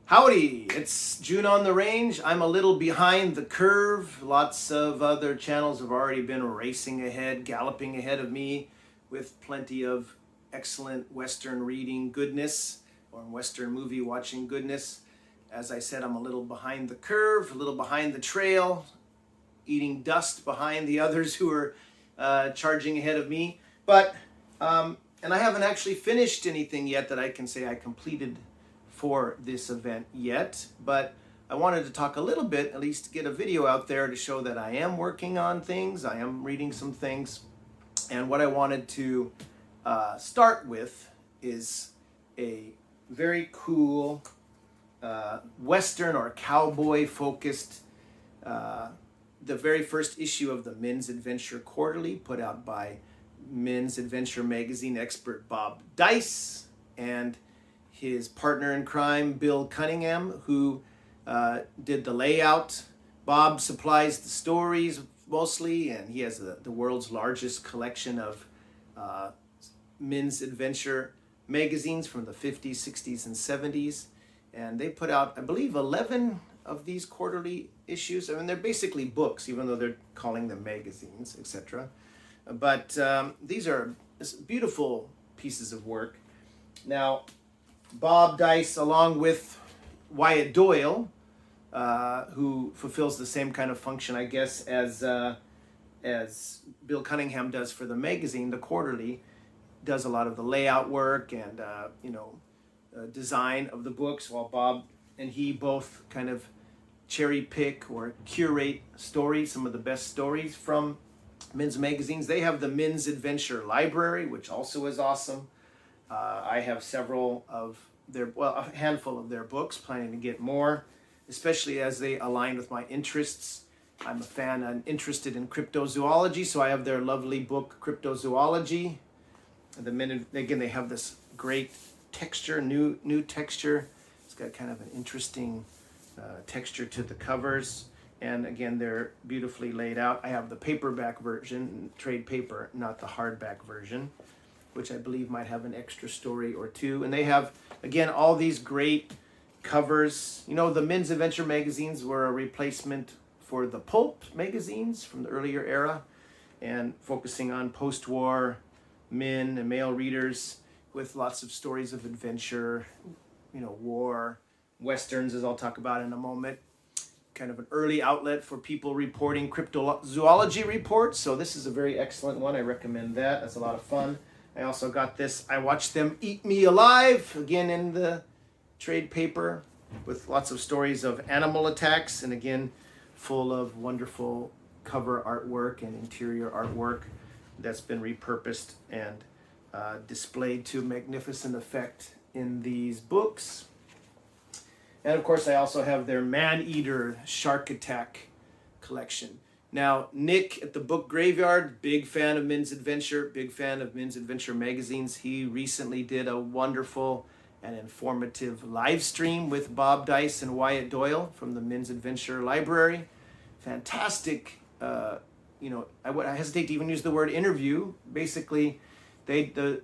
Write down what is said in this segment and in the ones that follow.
Howdy, it's June on the range. I'm a little behind the curve. Lots of other channels have already been racing ahead, galloping ahead of me with plenty of excellent Western reading goodness or Western movie watching goodness. As I said, I'm a little behind the curve, a little behind the trail, eating dust behind the others who are charging ahead of me. And I haven't actually finished anything yet that I can say I completed for this event yet, but I wanted to talk a little bit, at least get a video out there to show that I am working on things, I am reading some things, and what I wanted to start with is a very cool Western or cowboy focused, the very first issue of the Men's Adventure Quarterly put out by Men's Adventure magazine expert Bob Deis and his partner in crime, Bill Cunningham, who did the layout. Bob supplies the stories mostly, and he has the world's largest collection of men's adventure magazines from the 50s, 60s, and 70s. And they put out, I believe, 11 of these quarterly issues. I mean, they're basically books, even though they're calling them magazines, etc. But these are beautiful pieces of work. Now, Bob Deis, along with Wyatt Doyle, who fulfills the same kind of function, I guess, as Bill Cunningham does for the magazine, the quarterly, does a lot of the layout work and design of the books, while Bob and he both kind of cherry pick or curate stories, some of the best stories from men's magazines. They have the Men's Adventure Library, which also is awesome. I have several of a handful of their books, planning to get more, especially as they align with my interests. I'm a fan and interested in cryptozoology, so I have their lovely book, Cryptozoology. Again, they have this great texture, new texture. It's got kind of an interesting texture to the covers. And again, they're beautifully laid out. I have the paperback version, trade paper, not the hardback version, which I believe might have an extra story or two. And they have, again, all these great covers. You know, the Men's Adventure magazines were a replacement for the pulp magazines from the earlier era, and focusing on post-war men and male readers with lots of stories of adventure, war, westerns, as I'll talk about in a moment. Kind of an early outlet for people reporting cryptozoology reports. So this is a very excellent one. I recommend that. That's a lot of fun. I also got this, I Watched Them Eat Me Alive, again in the trade paper, with lots of stories of animal attacks, and again, full of wonderful cover artwork and interior artwork that's been repurposed and displayed to magnificent effect in these books. And of course, I also have their Man-Eater Shark Attack collection. Now, Nick at the Book Graveyard, big fan of Men's Adventure, big fan of Men's Adventure magazines. He recently did a wonderful and informative live stream with Bob Deis and Wyatt Doyle from the Men's Adventure Library. Fantastic, I hesitate to even use the word interview. Basically, Mr.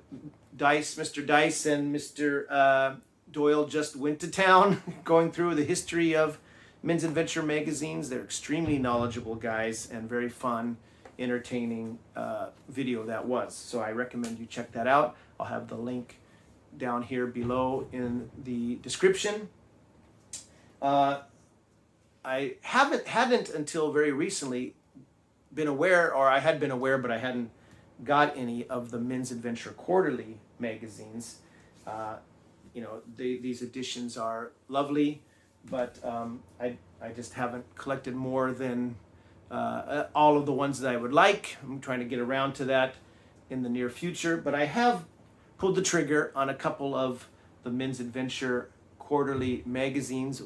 Deis and Mr. Doyle just went to town going through the history of Men's Adventure magazines. They're extremely knowledgeable guys and very fun, entertaining video that was. So I recommend you check that out. I'll have the link down here below in the description. I hadn't until very recently been aware, or I had been aware, but I hadn't got any of the Men's Adventure Quarterly magazines. These editions are lovely, but I just haven't collected more than all of the ones that I would like. I'm trying to get around to that in the near future, but I have pulled the trigger on a couple of the Men's Adventure Quarterly magazines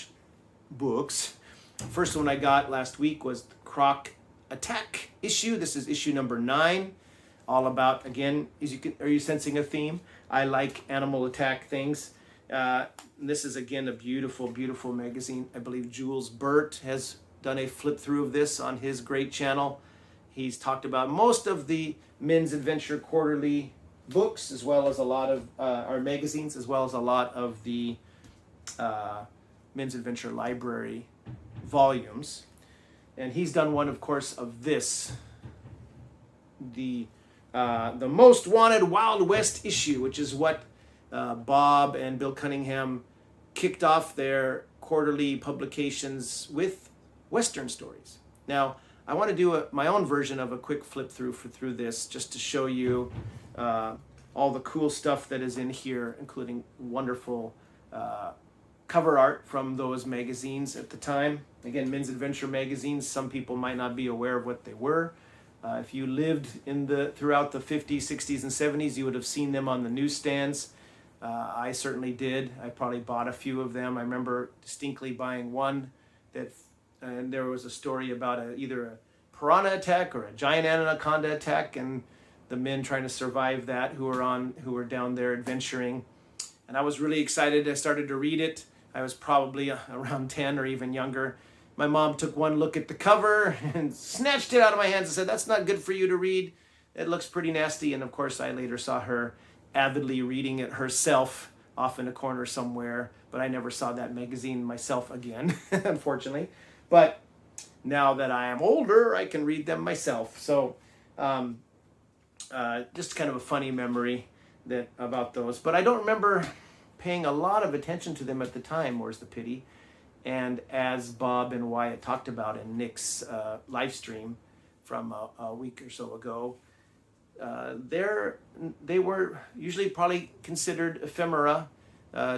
/ books. First one I got last week was the Croc Attack issue. This is issue number 9, all about, again, are you sensing a theme? I like animal attack things. This is, again, a beautiful, beautiful magazine. I believe Jules Burt has done a flip through of this on his great channel. He's talked about most of the Men's Adventure Quarterly books, as well as a lot of our magazines, as well as a lot of the Men's Adventure Library volumes. And he's done one, of course, of this, the Most Wanted Wild West issue, which is what Bob and Bill Cunningham kicked off their quarterly publications with Western stories. Now, I want to do my own version of a quick flip through this, just to show you all the cool stuff that is in here, including wonderful cover art from those magazines at the time. Again, Men's Adventure magazines, some people might not be aware of what they were. If you lived throughout the 50s, 60s, and 70s, you would have seen them on the newsstands. I certainly did. I probably bought a few of them. I remember distinctly buying one and there was a story about either a piranha attack or a giant anaconda attack, and the men trying to survive that who were down there adventuring. And I was really excited. I started to read it. I was probably around 10 or even younger. My mom took one look at the cover and snatched it out of my hands and said, "That's not good for you to read. It looks pretty nasty." And of course, I later saw her avidly reading it herself off in a corner somewhere, but I never saw that magazine myself again, unfortunately. But now that I am older, I can read them myself. So just kind of a funny memory about those. But I don't remember paying a lot of attention to them at the time, more's the pity. And as Bob and Wyatt talked about in Nick's live stream from a week or so ago, they were usually probably considered ephemera,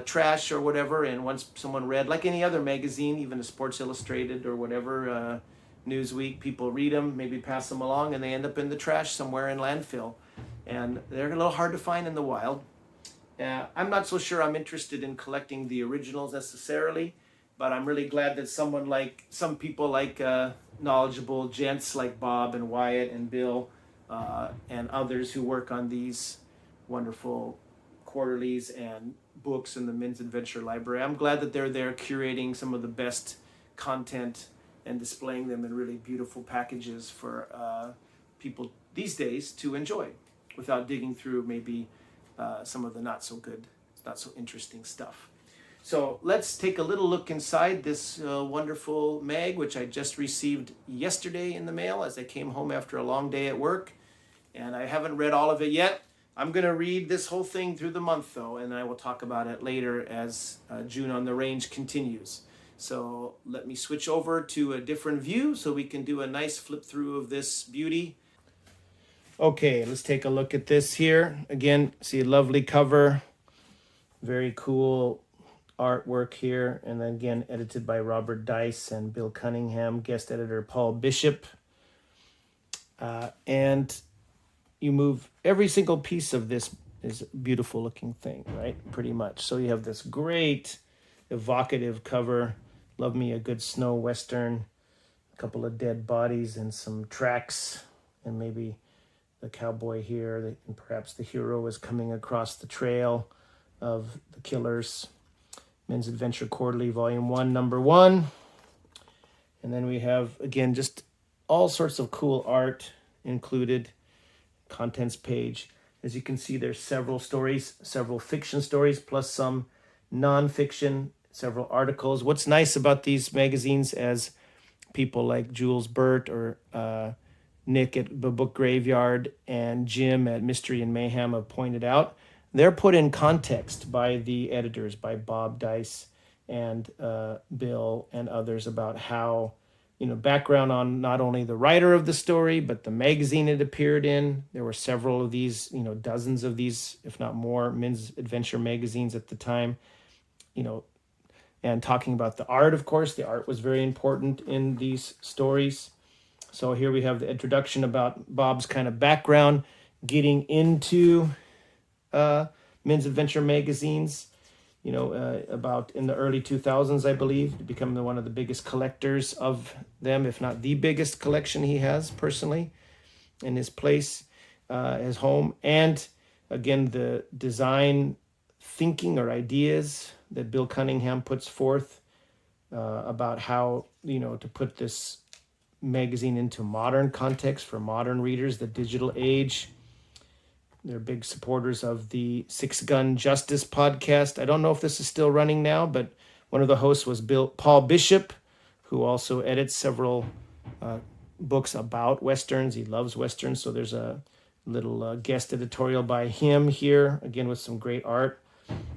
trash or whatever, and once someone read, like any other magazine, even a Sports Illustrated or whatever, Newsweek, people read them, maybe pass them along, and they end up in the trash somewhere in landfill. And they're a little hard to find in the wild. I'm not so sure I'm interested in collecting the originals necessarily, but I'm really glad that some people like knowledgeable gents like Bob and Wyatt and Bill and others who work on these wonderful quarterlies and books in the Men's Adventure Library. I'm glad that they're there curating some of the best content and displaying them in really beautiful packages for people these days to enjoy without digging through maybe some of the not so interesting stuff. So let's take a little look inside this wonderful mag, which I just received yesterday in the mail as I came home after a long day at work. And I haven't read all of it yet. I'm going to read this whole thing through the month, though, and I will talk about it later as June on the Range continues. So let me switch over to a different view so we can do a nice flip through of this beauty. Okay, let's take a look at this here. Again, see a lovely cover. Very cool artwork here. And then again, edited by Robert Deis and Bill Cunningham, guest editor Paul Bishop. And you move, every single piece of this is a beautiful looking thing, right? Pretty much. So you have this great evocative cover. Love me a good snow western. A couple of dead bodies and some tracks, and maybe the cowboy here, and perhaps the hero is coming across the trail of the killers. Men's Adventure Quarterly, Volume 1, Number 1. And then we have, again, just all sorts of cool art included. Contents page. As you can see, there's several stories, several fiction stories, plus some non-fiction, several articles. What's nice about these magazines, as people like Jules Burt or Nick at the Book Graveyard and Jim at Mystery and Mayhem have pointed out, they're put in context by the editors, by Bob Deis and Bill and others, about how, background on not only the writer of the story, but the magazine it appeared in. There were several of these, dozens of these, if not more, men's adventure magazines at the time, and talking about the art, of course. The art was very important in these stories. So here we have the introduction about Bob's kind of background, getting into men's adventure magazines, about in the early 2000s, I believe, to become one of the biggest collectors of them, if not the biggest collection he has personally in his place, his home. And again, the design thinking or ideas that Bill Cunningham puts forth about how, to put this magazine into modern context for modern readers, the digital age. They're big supporters of the Six Gun Justice podcast. I don't know if this is still running now, but One of the hosts was Paul Bishop, who also edits several books about Westerns. He loves Westerns, so there's a little guest editorial by him here, again with some great art.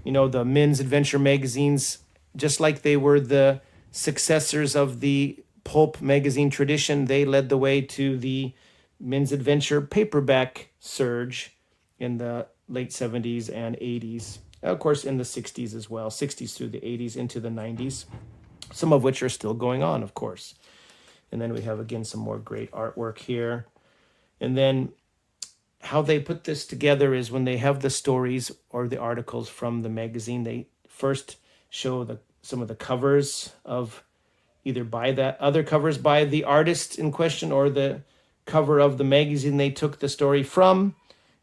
You know, the men's adventure magazines, just like they were the successors of the pulp magazine tradition, they led the way to the men's adventure paperback surge in the late 70s and 80s. Of course, in the 60s as well, 60s through the 80s into the 90s, some of which are still going on, of course. And then we have, again, some more great artwork here. And then how they put this together is when they have the stories or the articles from the magazine, they first show some of the covers of either by that other covers by the artist in question or the cover of the magazine they took the story from.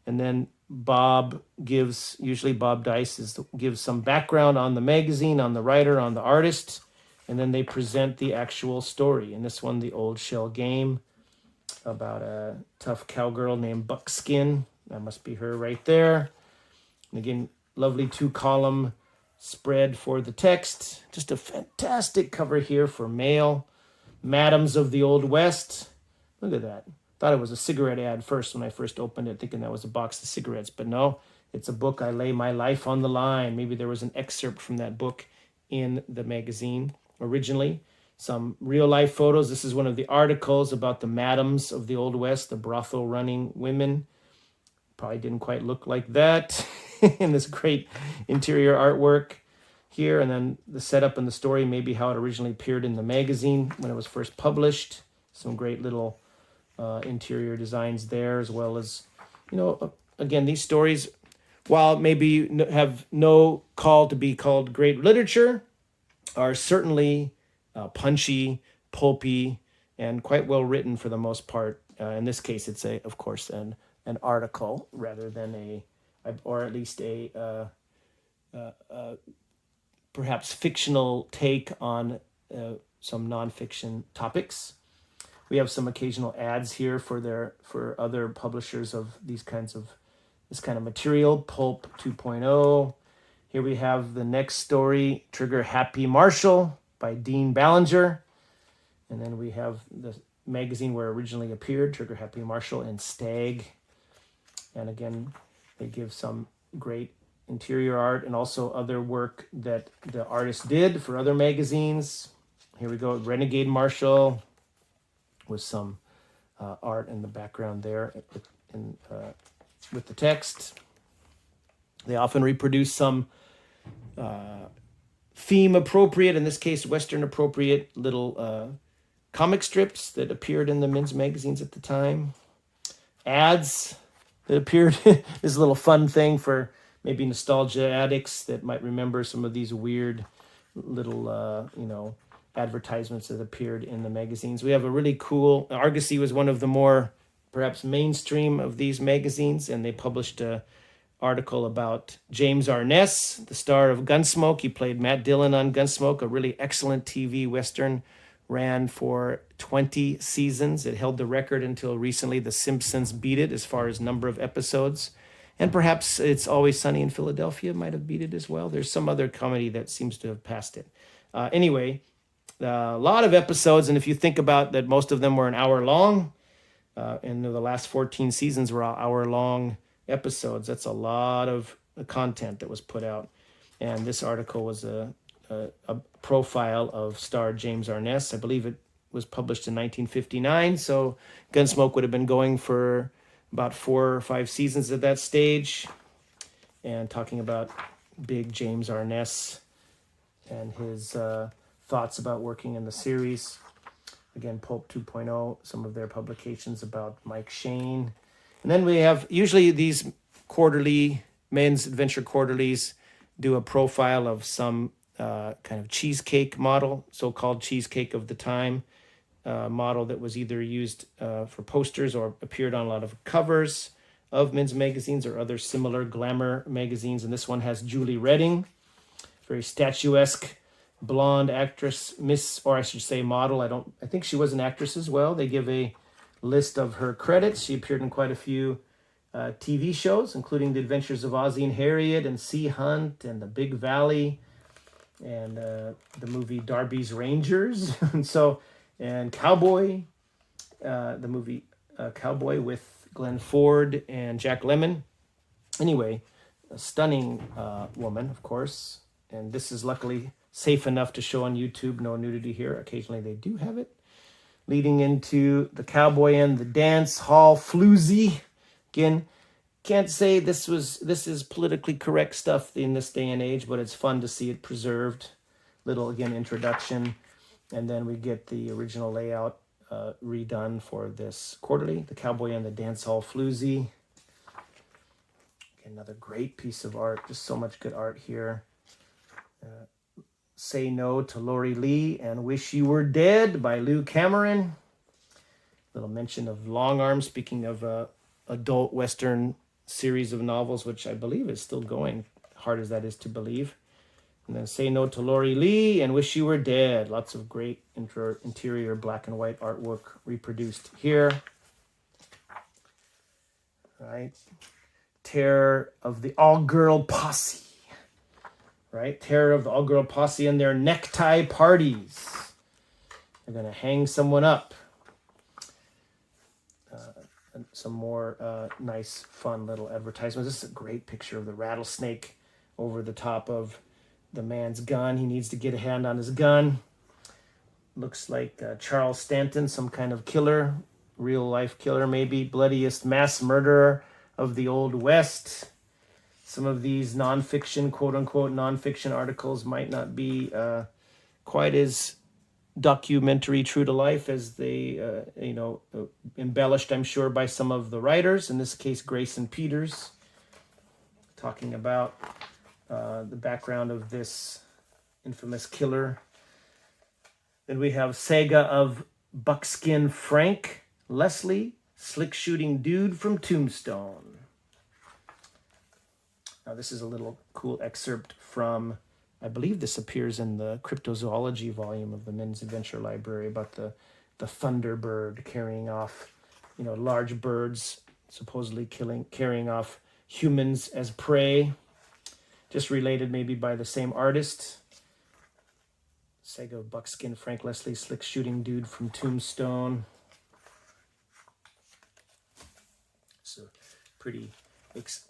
And then usually Bob Deis gives some background on the magazine, on the writer, on the artist, and then they present the actual story. In this one, The Old Shell Game, about a tough cowgirl named Buckskin. That must be her right there. And again, lovely 2-column spread for the text. Just a fantastic cover here for male madams of the Old West. Look at that. Thought it was a cigarette ad first when I first opened it, thinking that was a box of cigarettes. But no, it's a book, I Lay My Life on the Line. Maybe there was an excerpt from that book in the magazine originally. Some real-life photos. This is one of the articles about the madams of the Old West, the brothel-running women. Probably didn't quite look like that. In this great interior artwork here. And then the setup and the story, maybe how it originally appeared in the magazine when it was first published. Some great little interior designs there, as well as, you know, again, these stories, while maybe have no call to be called great literature, are certainly punchy, pulpy, and quite well written for the most part. In this case, it's of course an article rather than or at least a perhaps fictional take on some nonfiction topics. We have some occasional ads here for other publishers of this kind of material, Pulp 2.0. Here we have the next story, Trigger Happy Marshall by Dean Ballinger. And then we have the magazine where it originally appeared, Trigger Happy Marshall and Stag. And again, they give some great interior art and also other work that the artist did for other magazines. Here we go, Renegade Marshall, with some art in the background there with the text. They often reproduce some theme appropriate, in this case Western appropriate, little comic strips that appeared in the men's magazines at the time. Ads that appeared. This is a little fun thing for maybe nostalgia addicts that might remember some of these weird little advertisements that appeared in the magazines. We have a really cool, Argosy was one of the more perhaps mainstream of these magazines, and they published an article about James Arness, the star of Gunsmoke. He played Matt Dillon on Gunsmoke, a really excellent TV Western, ran for 20 seasons. It held the record until recently. The Simpsons beat it as far as number of episodes. And perhaps It's Always Sunny in Philadelphia might have beat it as well. There's some other comedy that seems to have passed it. Anyway, a lot of episodes, and if you think about that, most of them were an hour long, and the last 14 seasons were hour-long episodes. That's a lot of content that was put out. And this article was a profile of star James Arness. I believe it was published in 1959, so Gunsmoke would have been going for about 4 or 5 seasons at that stage, and talking about big James Arness and his thoughts about working in the series. Again, Pulp 2.0, some of their publications about Mike Shane. And then we have, usually these quarterly, men's adventure quarterlies, do a profile of some kind of cheesecake model, so-called cheesecake of the time, model that was either used for posters or appeared on a lot of covers of men's magazines or other similar glamour magazines. And this one has Julie Redding, very statuesque blonde actress, model. I think she was an actress as well. They give a list of her credits. She appeared in quite a few TV shows, including The Adventures of Ozzie and Harriet and Sea Hunt and The Big Valley. and the movie Darby's Rangers, and Cowboy, the movie Cowboy with Glenn Ford and Jack Lemmon. Anyway, a stunning woman, of course, and this is luckily safe enough to show on YouTube. No nudity here. Occasionally they do have it. Leading into the Cowboy and the Dance Hall Floozy. Again, can't say this is politically correct stuff in this day and age, but it's fun to see it preserved. Little, again, introduction. And then we get the original layout redone for this quarterly. The Cowboy and the Dance Hall Floozy. Another great piece of art. Just so much good art here. Say No to Lori Lee and Wish You Were Dead by Lou Cameron. Little mention of Long Arm, speaking of adult Western series of novels, which I believe is still going, hard as that is to believe. And then Say No to Lori Lee and Wish You Were Dead. Lots of great interior black and white artwork reproduced here. All right. Terror of the All-Girl Posse. Right? Terror of the All-Girl Posse and their necktie parties. They're going to hang someone up. Some more nice, fun little advertisements. This is a great picture of the rattlesnake over the top of the man's gun. He needs to get a hand on his gun. Looks like Charles Stanton, some kind of killer, real-life killer maybe, bloodiest mass murderer of the Old West. Some of these nonfiction, quote-unquote nonfiction articles might not be quite as documentary, true to life as they, embellished, I'm sure, by some of the writers. In this case, Grayson Peters, talking about the background of this infamous killer. Then we have Saga of Buckskin Frank Leslie, slick shooting dude from Tombstone. Now this is a little cool excerpt from, I believe this appears in the cryptozoology volume of the Men's Adventure Library, about the thunderbird carrying off, large birds supposedly carrying off humans as prey. Just related maybe by the same artist. Saga of Buckskin Frank Leslie, slick shooting dude from Tombstone. It's a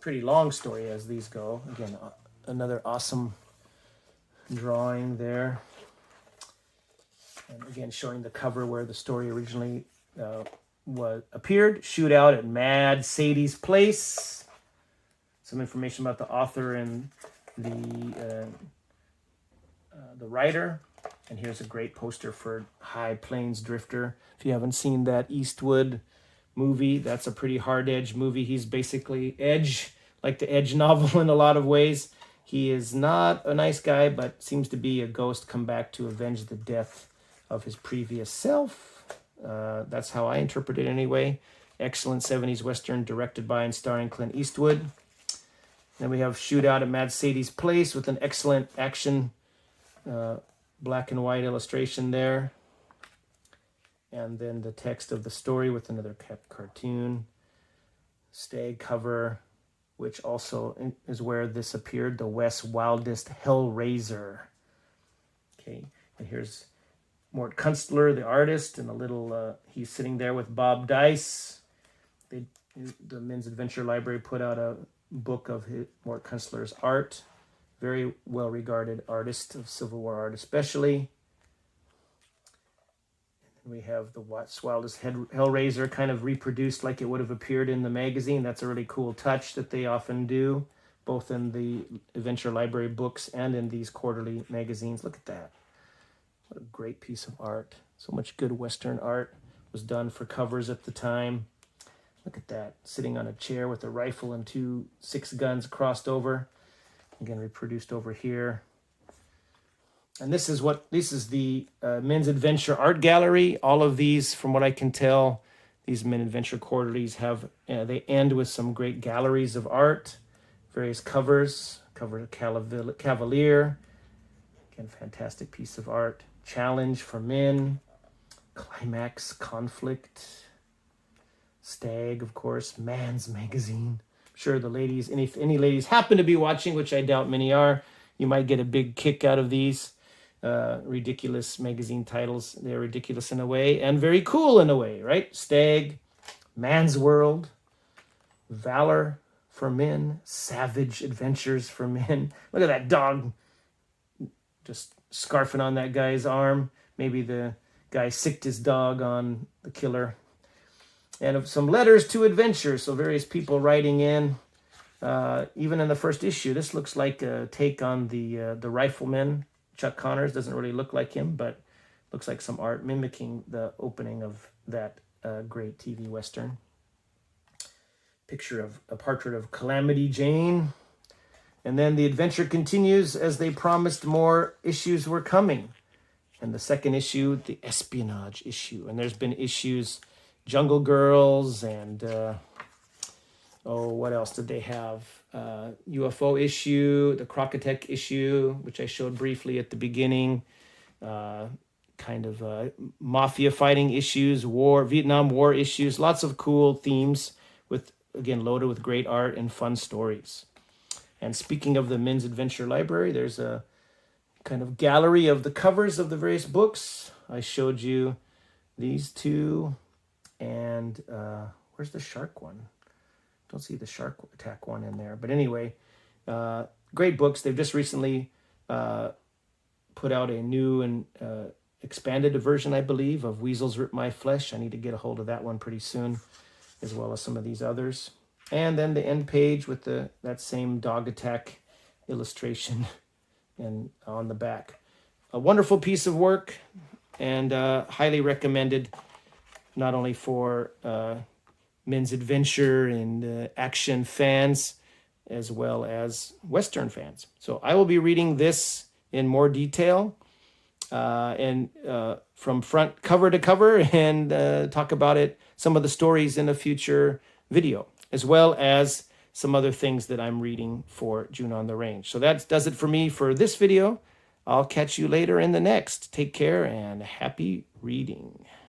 pretty long story as these go. Again, another awesome drawing there. And again, showing the cover where the story originally appeared. Shootout at Mad Sadie's Place. Some information about the author and the writer. And here's a great poster for High Plains Drifter. If you haven't seen that Eastwood movie, that's a pretty hard-edge movie. He's basically Edge, like the Edge novel in a lot of ways. He is not a nice guy, but seems to be a ghost come back to avenge the death of his previous self. That's how I interpret it anyway. Excellent 70s Western directed by and starring Clint Eastwood. Then we have Shootout at Mad Sadie's Place with an excellent action black and white illustration there. And then the text of the story with another cartoon. Stag cover, which also is where this appeared, the West's Wildest Hellraiser. Okay, and here's Mort Kunstler, the artist, and a little, he's sitting there with Bob Deis. The Men's Adventure Library put out a book of Mort Kunstler's art. Very well-regarded artist, of Civil War art especially. And we have the West's Wildest Hellraiser kind of reproduced like it would have appeared in the magazine. That's a really cool touch that they often do, both in the Adventure Library books and in these quarterly magazines. Look at that. What a great piece of art. So much good Western art was done for covers at the time. Look at that, sitting on a chair with a rifle and 2 6 guns crossed over. Again, reproduced over here. And this is the Men's Adventure Art Gallery. All of these, from what I can tell, these Men Adventure quarterlies have, they end with some great galleries of art, various covers, cover of Cavalier. Again, fantastic piece of art. Challenge for Men, Climax, Conflict, Stag, of course, Man's Magazine. I'm sure the ladies, if any ladies happen to be watching, which I doubt many are, You might get a big kick out of these ridiculous magazine titles. They're ridiculous in a way and very cool in a way, right? Stag, Man's World, Valor for Men, Savage Adventures for Men. Look at that dog just scarfing on that guy's arm. Maybe the guy sicked his dog on the killer. And some letters to adventure. So various people writing in. Even in the first issue, this looks like a take on the Rifleman. Chuck Connors doesn't really look like him, but looks like some art mimicking the opening of that great TV Western. Picture of a portrait of Calamity Jane. And then the adventure continues as they promised more issues were coming. And the second issue, the espionage issue. And there's been issues, Jungle Girls, and what else did they have? UFO issue, the Crocotech issue, which I showed briefly at the beginning. Kind of mafia fighting issues, Vietnam War issues, lots of cool themes with, again, loaded with great art and fun stories. And speaking of the Men's Adventure Library, there's a kind of gallery of the covers of the various books. I showed you these two, and where's the shark one? Don't see the shark attack one in there. But anyway, great books. They've just recently put out a new and expanded version, I believe, of Weasels Rip My Flesh. I need to get a hold of that one pretty soon, as well as some of these others. And then the end page with that same dog attack illustration and on the back. A wonderful piece of work, and highly recommended, not only for men's adventure and action fans, as well as Western fans. So I will be reading this in more detail and from front cover to cover, and talk about it, some of the stories in a future video, as well as some other things that I'm reading for June on the Range. So that does it for me for this video. I'll catch you later in the next. Take care and happy reading.